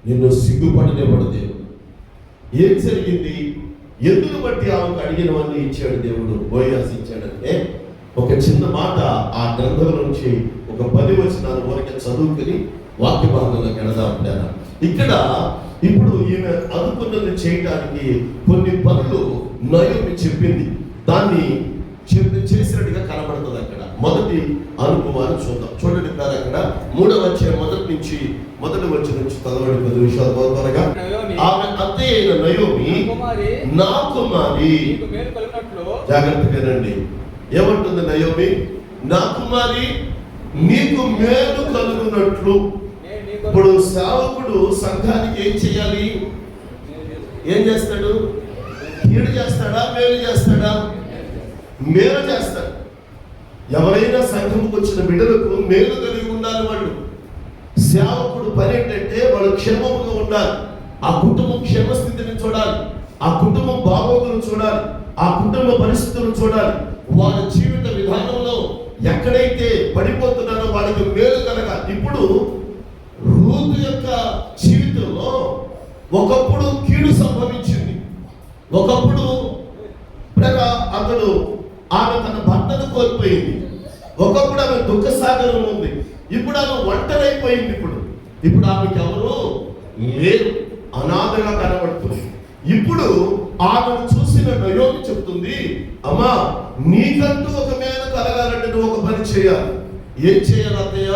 నిన్ను సిగ్గుపడనివ్వడు దేవుడు. ఏం జరిగింది? ఎందుకు బట్టి ఆమెకు అడిగినవన్నీ ఇచ్చాడు దేవుడు, బోయాజు ఇచ్చాడంటే, ఒక చిన్న మాట ఆ గ్రంథం నుంచి ఒక 10 వచనాల వరకు చదువుకుని వాక్య భాగంలోకి వెళదాం. ఇక్కడ ఇప్పుడు ఈమె అనుకున్నది చేయడానికి కొన్ని పనులు నయోమి చెప్పింది. దాన్ని చేసినట్టుగా కనబడుతుంది. అక్కడ మొదటి అనుభవాన్ని చూద్దాం. చూడండి సార్, అక్కడ 3వ అధ్యాయం మొదటి వచ్చి నుంచి చదవండి 10 విషయాలు త్వరగా. ఆమె అత్తే అయిన నయోమి, నా కుమారి, జాగ్రత్తగా రండి, ఏమంటుంది నయోమి? నా కుమారి, నీకు మేలు కలుగునట్లు. ఇప్పుడు సేవకుడు సంఘానికి ఏం చేయాలి? ఏం చేస్తాడు? కీడు చేస్తాడా? మేలు చేస్తాడా? మేలు చేస్తాడు. ఎవరైనా సంఘముకు వచ్చిన బిడ్డలకు మేలు కలిగి ఉండాలి. వాళ్ళు సేవకుడు పని ఏంటంటే వాళ్ళు క్షేమముగా ఉండాలి. ఆ కుటుంబం క్షేమస్థితిని చూడాలి, ఆ కుటుంబం బాగోగులను చూడాలి, ఆ కుటుంబ పరిస్థితులను చూడాలి. వాళ్ళ జీవిత విధానంలో ఎక్కడైతే పడిపోతున్నారో వాళ్ళకి మేలు కలగాలి. ఇప్పుడు రూతు యొక్క జీవితంలో ఒకప్పుడు కీడు సంభవించింది. ఒకప్పుడు ఆమె తన భర్తను కోల్పోయింది. ఒకప్పుడు ఆమె దుఃఖ సాగరం ఉంది. ఇప్పుడు ఆమె ఒంటరైపోయింది. ఇప్పుడు ఆమెకి ఎవరు లేరు, అనాథగా కనబడుతుంది. ఇప్పుడు ఆమెను చూసిన నయోమి చెప్తుంది, అమ్మా, నీకంటూ ఒక మేలు కలగాలంటే నువ్వు ఒక పని చేయాలి. ఏం చేయాలి అత్తయ్య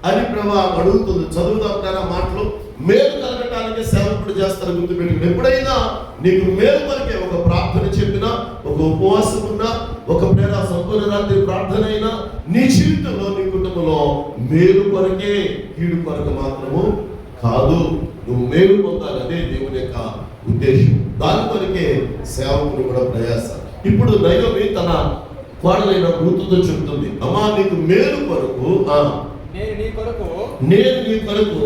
అని ప్రభా అడుగుతుంది. చదువుతాం మాటలు. మేలు కలగటానికి సేవకుడు చేస్తారు, గుర్తుపెట్టుకుని. ఎప్పుడైనా నీకు మేలు కొరకే ఒక ప్రార్థన చెప్పినా, ఒక ఉపవాసం ఉన్నా, ఒక ప్రేమ సంపూర్ణ రాత్రి ప్రార్థన అయినా, నీ జీవితంలో నీ కుటుంబంలో మేలు కొరకే, కీడు కొరకు మాత్రము కాదు. నువ్వు మేలు పొందాలి, అదే దేవుని యొక్క ఉద్దేశం. దాని కొరకే సేవకుడు కూడా ప్రయాస. ఇప్పుడు నయోమి తన కోడలైన రూతుతో చెప్తుంది, అమ్మా, నీకు మేలు కొరకు నేను నీ కొరకు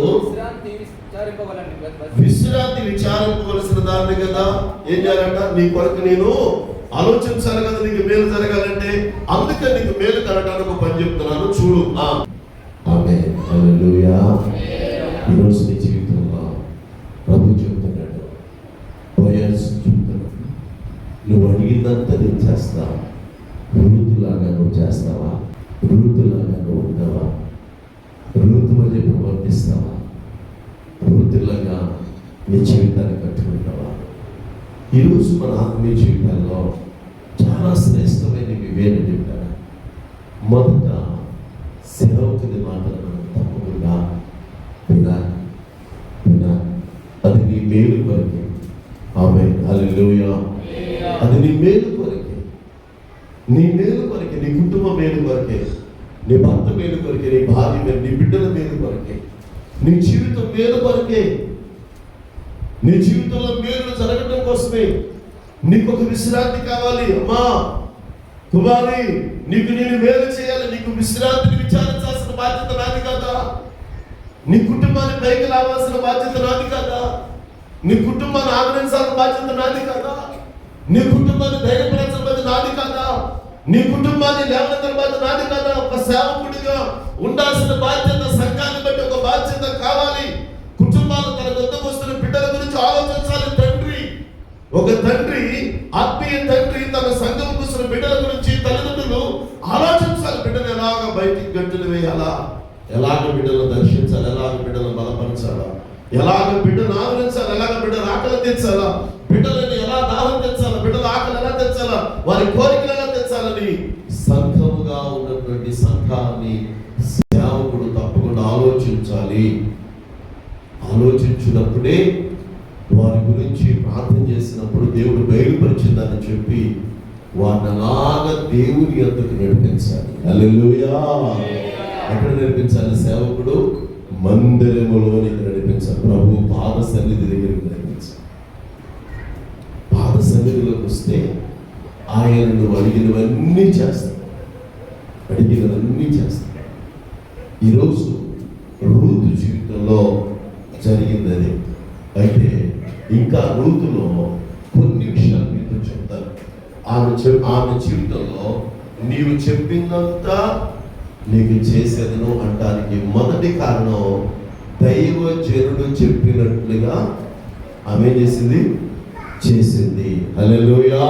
విశ్రాంతి విచారింపవలసిన దాన్ని కదా. ఏం చేయాలంట? నీ కొరకు నేను ఆలోచించాలి కదా, నీకు మేలు జరగాలంటే. అందుకే నీకు మేలు కలగడానికి ఒక పని చెప్తున్నాను, చూడు. ఆమేన్, హల్లెలూయా. ఈరోజు నీ జీవితంలో ప్రభు చెప్తున్నాడు, బోయాజు చెప్తున్నాడు, నువ్వు అడిగిందంతా నేను చేస్తావు. రూతులాగా నువ్వు చేస్తావా? రూతులాగా నువ్వు ఉంటావా? రూతు వల్లే ప్రవర్తిస్తావా? రూతులాగా నీ జీవితాన్ని కట్టుకుంటావా? ఈరోజు మన ఆత్మీయ జీవితాల్లో చాలా శ్రేష్టమైనవి ఇవేని చెప్పారు. మొదట సేవకుని మాటలు మనం తప్పకుండా వినాలి. అది నీ మేలు కొరకే. ఆమేన్, హల్లెలూయా. అది నీ మేలు కొరకే, నీ మేలు కొరకే, నీ కుటుంబ మేలు కొరకే, నీ భర్త మేలు కొరకే, నీ భార్య మేలు, నీ బిడ్డల మేలు కొరకే, నీ జీవితం మేలు కొరకే. నీ జీవితంలో మేలు జరగడం కోసమే. నీకు ఒక విశ్రాంతి కావాలి. అమ్మా కుమారి, నీకు నేను మేలు చేయాలి. నీకు విశ్రాంతిని విచారించాల్సిన బాధ్యత నాది కదా. నీ కుటుంబాన్ని పైకి రావాల్సిన బాధ్యత నాది కదా. నీ కుటుంబాన్ని ఆదరించాల్సిన బాధ్యత నాది కదా. నీ కుటుంబాన్ని ధైర్యపరచాల్సిన బాధ్యత నాది కదా. నీ కుటుంబాన్ని లేవనెత్తన బాధ్యత నాది కదా. ఒక సేవకుడిగా ఉండాల్సిన బాధ్యత, సంఘాన్ని బట్టి ఒక బాధ్యత కావాలి. కుటుంబాలు తన వద్దకు వస్తున్న బిడ్డల గురించి ఆలోచించాలి. ఒక తండ్రి, ఆత్మీయ తండ్రి, తన సంఘం వస్తున్న బిడ్డల గురించి తల్లిదండ్రులు ఆలోచించాలి. బిడ్డను ఎలాగ బయటికి గంటలు వేయాలా, ఎలాగ బిడ్డలను దర్శించాలి, ఎలాగ బిడ్డలను బలపరచాలా, ఎలాగ బిడ్డను ఆదరించాలి, ఎలాగ బిడ్డను ఆకలి తెచ్చాలా, బిడ్డలను ఎలా దాహం తెచ్చాలా, బిడ్డల ఆకలి ఎలా తెచ్చాలా, వారి కోరికలు ఎలా తెచ్చాలని సంఘముగా ఉన్నటువంటి సంఘాన్ని సేవకుడు తప్పకుండా ఆలోచించాలి. ఆలోచించినప్పుడే వారి గురించి ప్రార్థన చేసినప్పుడు దేవుడు బయలుపరిచిందని చెప్పి వారిని అలాగా దేవుని యొద్దకు నడిపించాలి. హల్లెలూయా. ఎక్కడ నడిపించాలి? సేవకుడు మందిరములోనికి నడిపించాలి. ప్రభు పాద సన్నిధి దగ్గరికి నడిపించాలి. పాద సన్నిధిలోకి వస్తే ఆయన నువ్వు అడిగినవన్నీ చేస్తాడు. అడిగినవన్నీ చేస్తాడు. ఈరోజు రూతు జీవితంలో జరిగింది అదే. అయితే ఇంకా రూతులో కొన్ని విషయాలు మీతో చెప్తాను. ఆమె జీవితంలో నీవు చెప్పిందంతా నీకు చేసేదను అంటానికి మొదటి కారణం దైవజనుడు చెప్పినట్లుగా ఆమె చేసింది. హల్లెలూయా.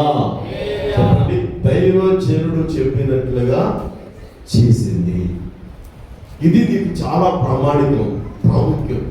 చెప్పండి, దైవజనుడు చెప్పినట్లుగా చేసింది. ఇది నీకు చాలా ప్రాముఖ్యం.